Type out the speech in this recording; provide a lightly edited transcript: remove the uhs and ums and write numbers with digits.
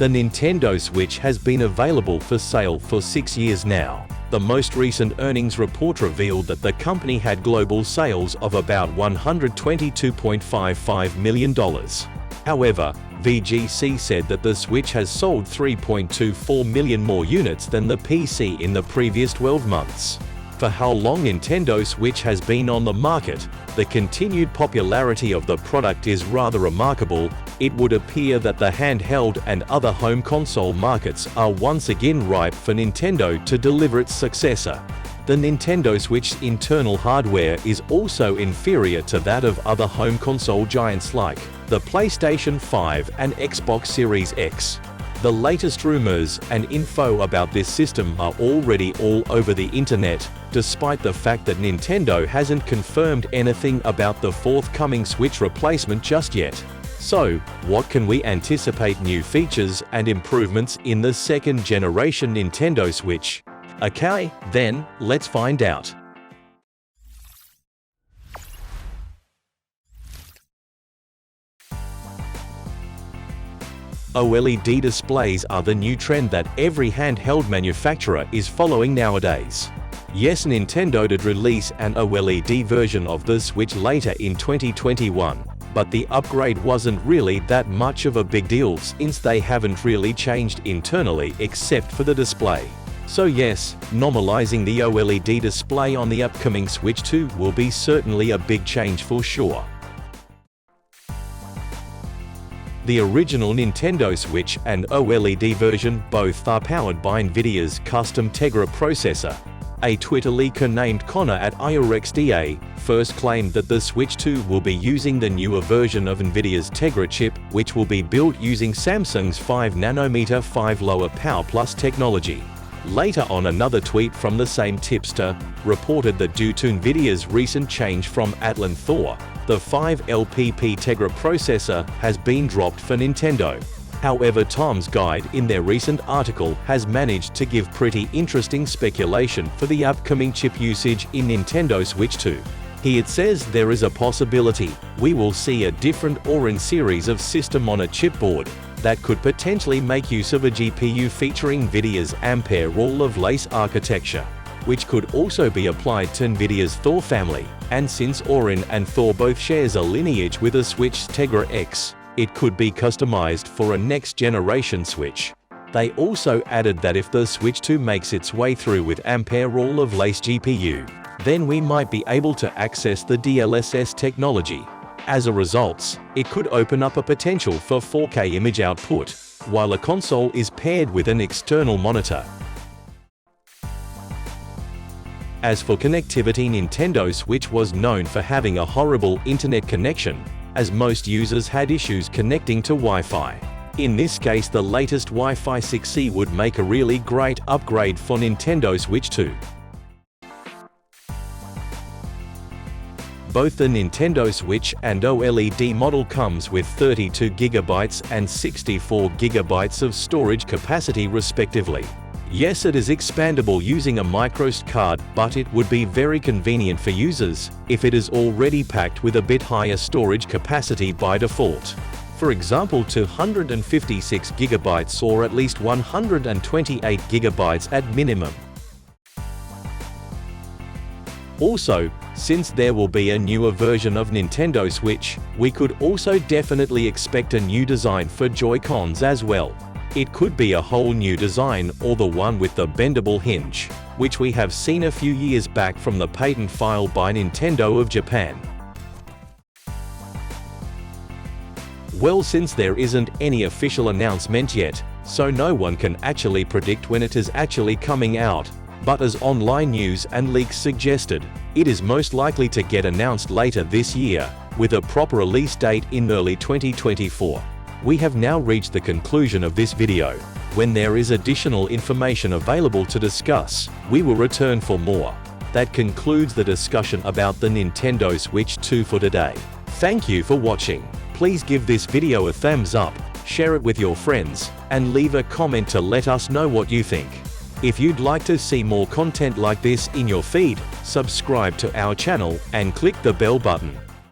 The Nintendo Switch has been available for sale for 6 years now. The most recent earnings report revealed that the company had global sales of about $122.55 million. However, VGC said that the Switch has sold 3.24 million more units than the PC in the previous 12 months. For how long Nintendo Switch has been on the market, the continued popularity of the product is rather remarkable. It would appear that the handheld and other home console markets are once again ripe for Nintendo to deliver its successor. The Nintendo Switch's internal hardware is also inferior to that of other home console giants like the PlayStation 5 and Xbox Series X. The latest rumors and info about this system are already all over the internet, despite the fact that Nintendo hasn't confirmed anything about the forthcoming Switch replacement just yet. So, what can we anticipate new features and improvements in the second generation Nintendo Switch? Okay, then, let's find out. OLED displays are the new trend that every handheld manufacturer is following nowadays. Yes, Nintendo did release an OLED version of the Switch later in 2021, but the upgrade wasn't really that much of a big deal since they haven't really changed internally except for the display. So yes, normalizing the OLED display on the upcoming Switch 2 will be certainly a big change for sure. The original Nintendo Switch and OLED version both are powered by NVIDIA's custom Tegra processor. A Twitter leaker named Connor at IRXDA first claimed that the Switch 2 will be using the newer version of NVIDIA's Tegra chip, which will be built using Samsung's 5nm 5 lower power plus technology. Later on, another tweet from the same tipster reported that due to NVIDIA's recent change from Atlan Thor, the 5LPP Tegra processor has been dropped for Nintendo. However, Tom's Guide in their recent article has managed to give pretty interesting speculation for the upcoming chip usage in Nintendo Switch 2. Here it says there is a possibility we will see a different Orin series of system-on-a-chip board that could potentially make use of a GPU featuring NVIDIA's Ampere All-of-Lace architecture, which could also be applied to NVIDIA's Thor family. And since Orin and Thor both shares a lineage with a Switch's Tegra X, it could be customized for a next-generation Switch. They also added that if the Switch 2 makes its way through with Ampere All-of-Lace GPU, then we might be able to access the DLSS technology. As a result, it could open up a potential for 4K image output, while a console is paired with an external monitor. As for connectivity, Nintendo Switch was known for having a horrible internet connection, as most users had issues connecting to Wi-Fi. In this case, the latest Wi-Fi 6E would make a really great upgrade for Nintendo Switch 2. Both the Nintendo Switch and OLED model comes with 32GB and 64GB of storage capacity respectively. Yes, it is expandable using a microSD card, but it would be very convenient for users if it is already packed with a bit higher storage capacity by default. For example, 256GB or at least 128GB at minimum. Also, since there will be a newer version of Nintendo Switch, we could also definitely expect a new design for Joy-Cons as well. It could be a whole new design or the one with the bendable hinge, which we have seen a few years back from the patent filed by Nintendo of Japan. Well, since there isn't any official announcement yet, so no one can actually predict when it is actually coming out, but as online news and leaks suggested, it is most likely to get announced later this year, with a proper release date in early 2024. We have now reached the conclusion of this video. When there is additional information available to discuss, we will return for more. That concludes the discussion about the Nintendo Switch 2 for today. Thank you for watching. Please give this video a thumbs up, share it with your friends, and leave a comment to let us know what you think. If you'd like to see more content like this in your feed, subscribe to our channel and click the bell button.